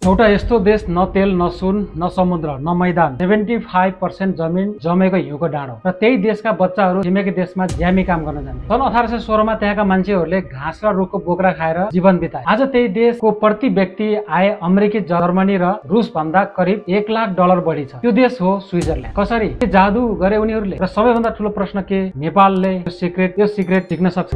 एउटा यस्तो देश न तेल न सुन न समुद्र न मैदान 75% जमिन जमेको हिउँको डाँडो र त्यही देशका बच्चाहरू छिमेकी देशमा ज्यामी काम गर्न जान्थे। सन् 1816 मा त्यहाँका मान्छेहरूले घाँस र रुखको बोक्रा खाएर जीवन बिताए। आज त्यही देशको प्रति व्यक्ति आय अमेरिकी, जर्मनी र रुस भन्दा करिब $1,00,000 बढी छ। त्यो देश हो स्विजरल्यान्ड। कसरी के जादु गरे उनीहरूले? र सबैभन्दा ठुलो प्रश्न के नेपालले यो सिक्रेट सिक्न सक्छ?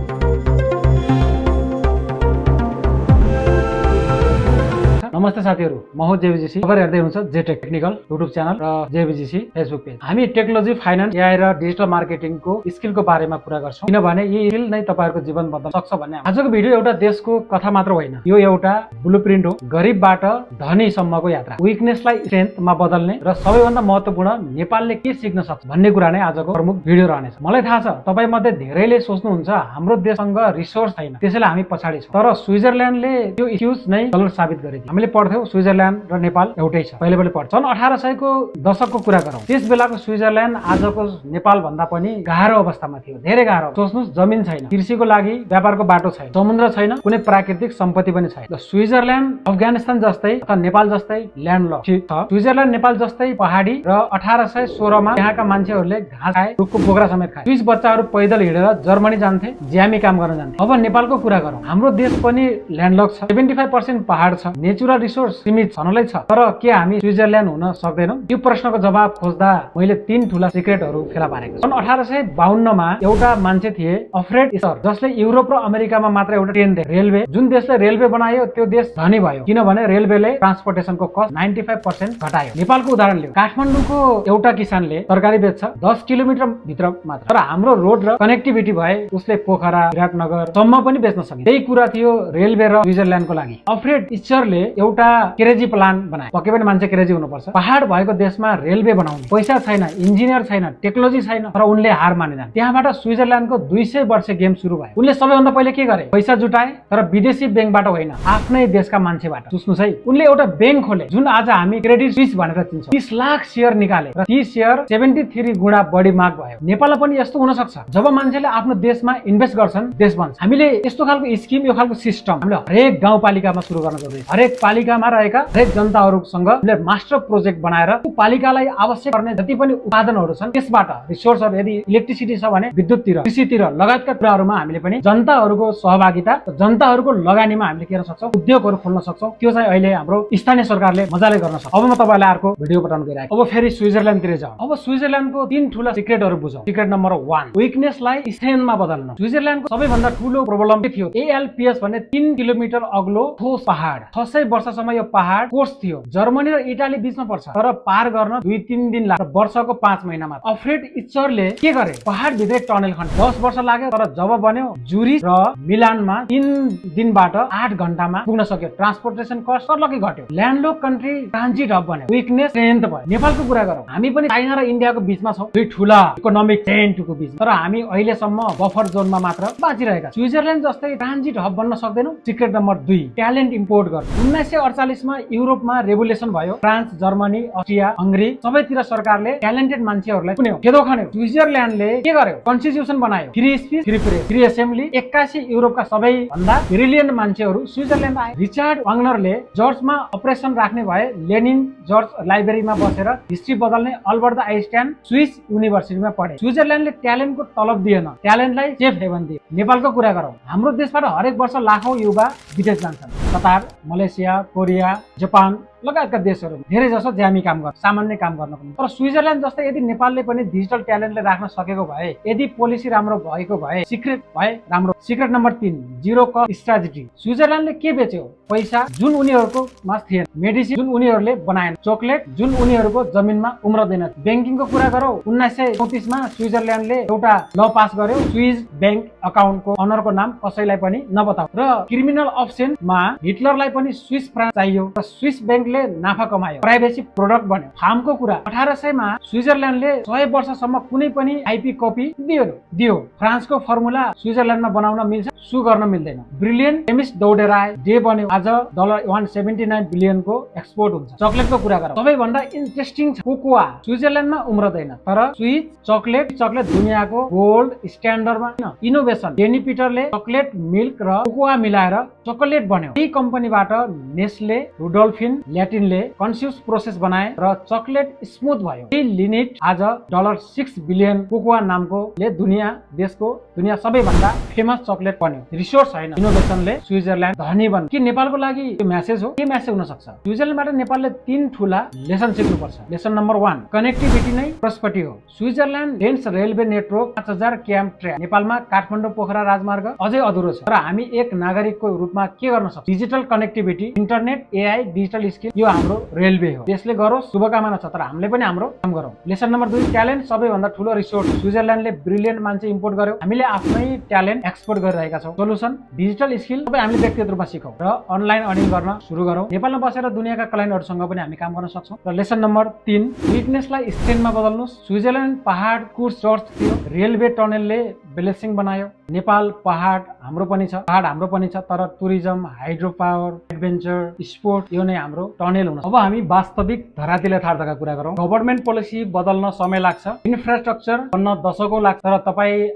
नमस्ते साथीहरू, म हो जेबीजीसी। खबर हेर्दै हुनुहुन्छ जेटेक टेक्निकल युट्युब च्यानल र जेबीजीसी फेसबुक पेज। हामी टेक्नोलोजी, फाइनान्स, एआई र डिजिटल मार्केटिङको स्किलको बारेमा कुरा गर्छौं, किनभने यी स्किल नै तपाईहरुको जीवन बदल्न सक्छ भन्ने। आजको भिडियो एउटा देशको कथा मात्र होइन, यो एउटा ब्लुप्रिन्ट हो, गरिबबाट धनीसम्मको यात्रा। विकनेसलाई स्ट्रेन्थमा बदल्ने र सबैभन्दा महत्त्वपूर्ण नेपालले के सिक्न सक्छ भन्ने कुरा नै आजको प्रमुख भिडियो रहनेछ। मलाई थाहा छ तपाई मध्ये धेरैले सोच्नुहुन्छ हाम्रो देशसँग रिसोर्स छैन, त्यसैले हामी पछाडी छौं। तर स्विजरल्यान्डले त्यो एक्सक्युज नै गलत साबित गरिदियो। हामीले पढ्थ्यौं स्विजरल्यान्ड र नेपाल एउटै छ, पहिले पढ्छ। सन् 1800 को दशकको कुरा गरौँ, त्यस बेलाको स्विजरल्यान्ड आजको नेपाल भन्दा पनि गाह्रो अवस्थामा थियो, धेरै गाह्रो। सोच्नुस्, जमिन छैन, कृषिको लागि व्यापारको बाटो छैन, समुद्र छैन, कुनै प्राकृतिक सम्पत्ति पनि छैन। स्विजरल्यान्ड अफगानिस्तान जस्तै अथवा नेपाल जस्तै ल्यान्डलक छ। स्विजरल्यान्ड नेपाल जस्तै पहाडी र 1816 मा यहाँका मान्छेहरूले घाँस खाए, रुखको बोक्रा समेत खाए। स्विस बच्चाहरू पैदल हिँडेर जर्मनी जान्थे, ज्यामी काम गर्न जान्थे। अब नेपालको कुरा गरौँ, हाम्रो देश पनि ल्यान्डलक छ, 75% पहाड छ, नेचुरल रिसोर्स सीमित छनलै छ। तर के हामी स्विजरल्यान्ड हुन सक्दैनौं? यो प्रश्नको जवाब खोज्दा मैले 3 ठूला सिक्रेटहरू फेला पारेको छु। सन् 1852 मा एउटा मान्छे थिए अल्फ्रेड इस्टर, जसले युरोप र अमेरिकामा मात्र एउटा ट्रेन दिए, रेलवे। जुन देशले रेलवे बनायो त्यो देश धनी भयो, किनभने रेलवेले ट्रान्सपोर्टेसनको कस्ट 95% घटायो। नेपालको उदाहरण लियौं, काठमाडौँको एउटा किसानले तरकारी बेच्छ 10 किलोमिटर भित्र मात्र, तर हाम्रो रोड र कनेक्टिभिटी भए उसले पोखरा, विराटनगर सम्म पनि बेच्न सकिन्छ। त्यही कुरा थियो रेलवे र स्विजरल्यान्डको लागि। अल्फ्रेड इस्टरले एउटा क्रेजी प्लान बनाए। पक्कै पनि मान्छे क्रेजी हुनुपर्छ। पहाड भएको देशमा रेलवे बनाउने, पैसा छैन, इन्जिनियर छैन, टेक्नोलोजी छैन, तर उनले हार मानेनन्। त्यहाँबाट स्विजरल्यान्डको 200 वर्ष गेम सुरु भयो। उनले सबैभन्दा पहिले के गरे? पैसा जुटाए, तर विदेशी बैंकबाट होइन, आफ्नै देशका मान्छेबाट। सुन्नुस् है, उनले एउटा बैंक खोले, जुन आज हामी क्रेडिट स्विस भनेर चिन्छौं। 30 लाख शेयर निकाले र ती शेयर 73 गुणा बढी माग भयो। नेपालमा पनि यस्तो हुन सक्छ। जब मान्छेले आफ्नो देशमा इन्भेस्ट गर्छन्, देश बन्छ। हामीले यस्तो खालको स्किम, यो खालको सिस्टम हामीले हरेक गाउँपालिकामा सुरु गर्न जरुरी छ। हरेक पालिकामा रहेका हरेक जनताहरूसँग हामीले मास्टर प्रोजेक्ट बनाएर त्यो पालिकालाई आवश्यक पर्ने जति पनि उत्पादनहरू छन् त्यसबाट, रिसोर्सहरू, यदि इलेक्ट्रिसिटी छ भने विद्युततिर, कृषितिर लगायतका कुराहरूमा हामीले पनि जनताहरूको सहभागिता, जनताहरूको लगानीमा हामीले के गर्न सक्छौं? उद्योगहरू खोल्न सक्छौं। त्यो चाहिँ अहिले हाम्रो स्थानीय सरकारले मजाले गर्न सक्छ। अब म तपाईलाई अर्को भिडियो पठाउन गइरहेको। अब फेरि स्विजरल्यान्डतिर जाउँ। अब स्विजरल्यान्डको 3 ठूला सिक्रेटहरू बुझौं। सिक्रेट नम्बर 1, विकनेसलाई स्ट्रेन्थमा बदल्नु। स्विजरल्यान्डको सबैभन्दा ठूलो प्रब्लम के थियो? एल्प्स भन्ने 3 किलोमिटर अग्लो ठोस पहाड। 600 वर्षसम्म यो पहाड कोर्स थियो। जर्मनी र इटाली बीचमा पर्छ, तर पार गर्न 2-3 दिन लाग्छ, वर्षको 5 महिनामा। अल्फ्रेड इस्टरले के गरे? पहाड भित्रै टनल खन्ने। 10 वर्ष लाग्यो, तर जब बन्यो जुरिच र मिलानमा 3 दिनबाट 8 घण्टामा पुग्न सक्यो। ट्रान्सपोर्टेसन कस्ट सर्लकै घट्यो। ल्यान्डलक कन्ट्री ट्रान्जिट हब बन्यो। विकनेस स्ट्रेन्थ भयो। नेपालको कुरा गरौँ, हामी पनि चाइना र इन्डियाको बीचमा छौं, दुई ठूला इकोनोमिक सेन्टरको बीचमा, तर हामी अहिलेसम्म बफर जोनमा मात्र बाँचिरहेका छौं। स्विजरल्यान्ड जस्तै ट्रान्जिट हब बन्न सक्दैनौं। सिक्रेट नम्बर 2, ट्यालेन्ट इम्पोर्ट गर्नु। 1948 मा युरोपमा रेभोल्युसन भयो। फ्रान्स, जर्मनी, अस्ट्रिया, हंगरी सबैतिर सरकारले ट्यालेन्टेड मान्छेहरूलाई कुन्यो, खेदो खन्यो। स्विजरल्यान्डले के गर्यो? कन्स्टिट्युसन बनायो, free speech, free press, free assembly. 81 युरोपका सबैभन्दा ब्रिलियन्ट मान्छेहरू स्विजरल्यान्ड आए। रिचार्ड वाग्नरले जर्जमा अपरेसन राख्ने भए, लेनिन जर्ज लाइब्रेरीमा बसेर हिस्ट्री बदल्ने। अल्बर्ट आइन्स्टाइन स्विस युनिभर्सिटीमा पढे। स्विजरल्यान्डले ट्यालेन्टको तलब दिएन, ट्यालेन्टलाई सेफ हेभन दियो। नेपालको कुरा गरौँ, हाम्रो देशबाट हरेक वर्ष लाखौं युवा विदेश जान्छन्। कतार, मलेसिया, कोरिया, जापान लगायतका देशहरू धेरै जसो ज्यामी काम गर्छ, सामान्य काम गर्न पनि। तर स्विजरल्यान्ड जस्तै यदि नेपालले पनि डिजिटल ट्यालेन्टले राख्न सकेको भए, यदि पोलिसी राम्रो भएको भए, सिक्रेट भए राम्रो। Secret number 3, zero cost strategy. स्विजरल्यान्डले के बेच्यो? पैसा, जुन उनीहरूको मा थिएन। मेडिसिन, जुन उनीहरूले बनाएन। चोकलेट, जुन उनीहरूको जमिनमा उम्रदैन। बैंकिङको कुरा गरौँ, 1934 मा स्विजरल्यान्डले एउटा ल पास गर्यो, स्विस बैंक अकाउन्टको अनरको नाम कसैलाई पनि नबताऊ। र क्रिमिनल अफसेन्समा हिटलरलाई पनि स्विस फ्रान्स चाहियो, र स्विस बैंक नाफा कमायो, प्राइभेसी प्रोडक्ट बन्यो। फार्मको कुरा, 1800 मा स्विजरल्यान्डले 100 वर्षसम्म कुनै पनि आइपी कपी दियो। फ्रान्सको फर्मुला स्विजरल्यान्डमा बनाउन मिल्छ, सु गर्न मिल्दैन। ब्रिलियन्ट केमिस्ट दौडेर आए, डे बन्यो। आज $179 बिलियनको एक्सपोर्ट हुन्छ। चकलेटको कुरा गरौँ, सबैभन्दा इन्ट्रेस्टिङ छ कोकोआ। स्विजरल्यान्डमा उम्रदैन, तर स्विस चकलेट दुनियाँको गोल्ड स्ट्यान्डर्डमा इनोभेसन। डेनी पिटरले चकलेट, मिल्क र कोकोआ मिलाएर चकलेट बन्यो। यही कम्पनीबाट नेस्ले रुडोल्फिन ल्याटिनले कन्सियस प्रोसेस बनाए र चकलेट स्मुथ भयो। यही लिनेट आज $6 बिलियन कोकोआ नामकोले दुनिया सबैभन्दा फेमस चकलेट बन्यो। रिसोर्स होइन, इनोभेसनले स्विजरल्यान्ड धनी बन्यो। के नेपालको लागि यो म्यासेज हो? के म्यासेज हुन सक्छ? स्विजरल्यान्डबाट नेपालले 3 ठूला लेसन सिक्नुपर्छ। लेसन नम्बर 1, कनेक्टिभिटी नै प्रोस्पेरिटी हो। स्विजरल्यान्ड डेन्स रेलवे नेटवर्क 5000 किम ट्र्याक। नेपालमा काठमाडौँ पोखरा राजमार्ग अझै अधुरो छ। तर हामी एक नागरिकको रूपमा के गर्न सक्छौँ? Digital connectivity, internet, AI, digital skill, यो हाम्रो रेलवे हो। देशले गरोस्, शुभकामना छ, तर हामीले पनि हाम्रो काम गरौँ। लेसन नम्बर 2, ट्यालेन्ट सबैभन्दा ठूलो रिसोर्स। स्विजरल्यान्डले ब्रिलियन्ट मान्छे इम्पोर्ट गर्यो, हामीले आफ्नै ट्यालेन्ट एक्सपोर्ट गरिरहेका छौँ। सोलुसन डिजिटल स्किल सबै हामीले व्यक्तिगत रूपमा सिकौँ र अनलाइन अर्निङ गर्न सुरु गरौँ। नेपालमा बसेर दुनियाँका क्लाइन्टहरूसँग पनि हामी काम गर्न सक्छौँ। र लेसन नम्बर 3, विकनेसलाई स्ट्रेन्थमा बदल्नुहोस्। स्विजरल्यान्ड पहाड कुर्स चर्च थियो, रेलवे टनलले ब्लेसिङ बनायो। नेपाल पहाड हाम्रो पनि छ, तर tourism, hydro power, adventure, sport यो नै हाम्रो टनेल हुन। अब हामी वास्तविक धरातल यथार्थका कुरा गरौँ। गभर्नमेन्ट पोलिसी बदल्न समय लाग्छ, इन्फ्रास्ट्रक्चर बन्न दशकौं लाग्छ, तर तपाईँ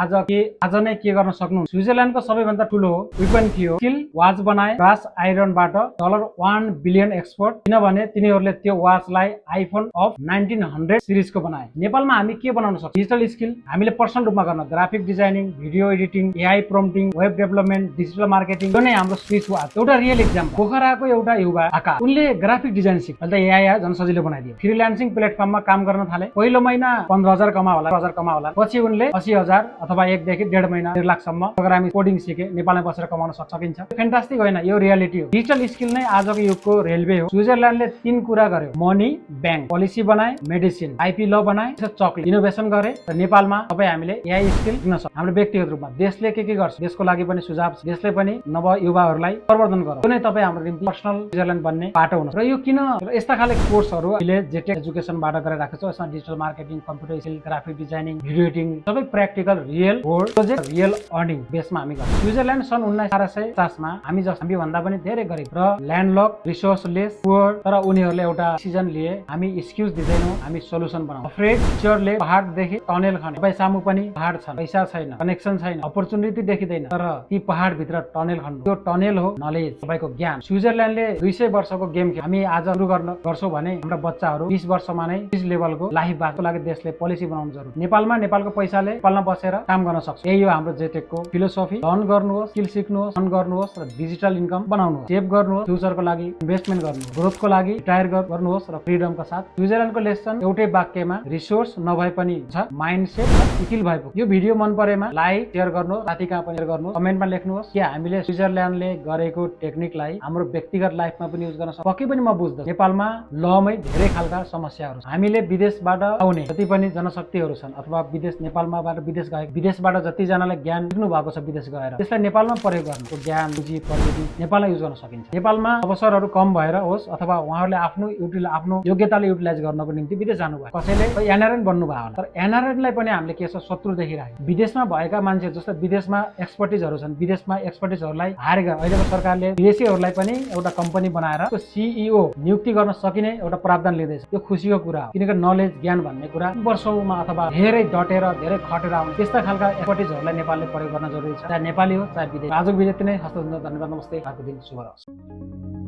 आज नै के गर्न सक्नुहुन्छ? स्विजरल्यान्डको सबैभन्दा ठूलो वेपन थियो, स्किल वाच बनाए ब्रास आइरनबाट $1 बिलियन एक्सपोर्ट, किनभने तिनीहरूले त्यो वाचलाई आइफोन अफ 1900 सिरिजको बनाए। नेपालमा हामी के बनाउन सक्छौँ? डिजिटल स्किल हामीले पर्सनल रूपमा गर्न, graphic designing, video editing, AI prompting, web development, digital marketing, यो नै हाम्रो स्विच हो। एउटा रियल एक्जाम्पल, पोखराको एउटा युवा आकाश, उनले ग्राफिक डिजाइन सिक्यो, अहिले एआई आयो, झन् सजिलो बनाइदियो। फ्रीलान्सिङ प्लेटफर्ममा काम गर्न थाले। पहिलो महिना 15,000 कमा होला, पछि उनले 80,000 अथवा 1 देखि 1.5 महिना 1 लाखसम्म प्रोग्रामिङ कोडिङ सिके। नेपालमा बसेर कमाउन सकिन्छ। फेन्टास्टिक होइन? यो रियालिटी हो। डिजिटल स्किल नै आजको युगको रेलवे हो। स्विजरल्यान्डले 3 कुरा गर्यो, मनी, ब्याङ्क, पोलिसी बनाए, मेडिसिन, आइपी ल बनाए, चकलेट, इनोभेसन गरे। र नेपालमा तपाईँ हामीले एआई स्किल सिक्न सक्छौँ। हाम्रो व्यक्तिगत रूपमा देशले के गर्छ, देशको लागि पनि सुझाव, देशले पनि नव युवाहरूलाई प्रवर्धन गरौँ। यो नै तपाईँ हाम्रो निम्ति पर्सनल स्विजरल्यान्ड बन्ने बाटो हुन। र यो किन यस्ता खाले कोर्सहरू अहिले जेटेक एजुकेसनबाट गरिरहेको छ। यसमा digital marketing, computer skill, graphic designing, video editing, सबै practical, real world project, real earning बेसमा हामी गर्छौँ। स्विजरल्यान्ड सन् 1950 मा हामी भन्दा पनि धेरै गरिब र ल्यान्डलक, रिसोर्सलेस, पुअर, तर उनीहरूले एउटा डिसिजन लिए, हामी एक्सक्युज दिँदैनौँ, हामी सोलुसन बनाउँ। अफ्रेड टिचरले पहाडदेखि टनेल खने, तपाईँ सामु पनि पहाड छन्, पैसा छैन, कनेक्सन छैन, अपर्च्युनिटी देखिँदैन, तर ती पहाड भित्र टनेल खन्नु, त्यो टनेल हो नलेज, तपाईँको ज्ञान। स्विजरल्यान्डले 200 वर्षको गेम खेल्यो। हामी आज सुरु गर्छौँ भने हाम्रा बच्चाहरू 20 वर्षमा नै इस लेभलको लाइफ बाँच्नको लागि देशले पोलिसी बनाउनु जरुरी। नेपालमा नेपालको पैसाले नेपालमा बसेर काम गर्न सक्छ। यही हो हाम्रो जेटेकको फिलोसफी। लर्न गर्नुहोस्, स्किल सिक्नुहोस्, अर्न गर्नुहोस् र डिजिटल इन्कम बनाउनुहोस्। सेभ गर्नुहोस्, फ्युचरको लागि इन्भेस्टमेन्ट गर्नुहोस्, ग्रोथको लागि रिटायर गर्नुहोस् र फ्रिडमका साथ। स्विजरल्यान्डको लेसन एउटै वाक्यमा, रिसोर्स नभए पनि छ, माइन्डसेट र स्किल भएको। यो भिडियो मन परेमा लाइक, शेयर गर्नुहोस्, साथीकहाँ पनि शेयर गर्नुहोस्, कमेन्टमा लेख्नुहोस् कि हामीले स्विजरल्यान्डले गरेको टेक्निकलाई हाम्रो व्यक्तिगत लाइफमा पनि युज गर्न सक्छौँ। पक्कै पनि म बुझ्दछु नेपालमा लमै धेरै खालका समस्याहरू छन्। हामीले विदेशबाट आउने जति पनि जनशक्तिहरू छन् अथवा नेपालमाबाट विदेश गए, विदेशबाट जतिजनालाई ज्ञान सिक्नु भएको छ विदेश गएर, त्यसलाई नेपालमा प्रयोग गर्नुको ज्ञान, बुझी, प्रविधि नेपालमा युज गर्न सकिन्छ। नेपालमा अवसरहरू कम भएर होस् अथवा उहाँहरूले आफ्नो योग्यताले युटिलाइज गर्नको निम्ति विदेश जानुभयो। कसैले एनआरएन बन्नुभयो होला, तर एनआरएनलाई पनि हामीले के छ शत्रु देखिरहेको। विदेशमा भएका मान्छे जस्तो विदेशमा एक्सपर्टिजहरू छन्, विदेशमा एक्सपर्टिजहरूलाई हायर गरेर अहिलेको सरकारले विदेशीहरूलाई पनि एउटा कम्पनी बनाएर सिइओ नियुक्ति गर्न सकिने एउटा प्रावधान लिँदैछ। यो खुसीको कुरा हो, किनकि नलेज, ज्ञान भन्ने कुरा वर्षौंमा अथवा धेरै डटेर धेरै खटेर आउने त्यस्ता खालका एक्सपर्टिजहरूलाई नेपालले प्रयोग गर्न जरुरी छ, चाहे नेपाली हो चाहे विदेशी। आजको भिडियो यति नै। हस्त धन्यवाद, नमस्ते, अर्को दिन शुभ रहोस्।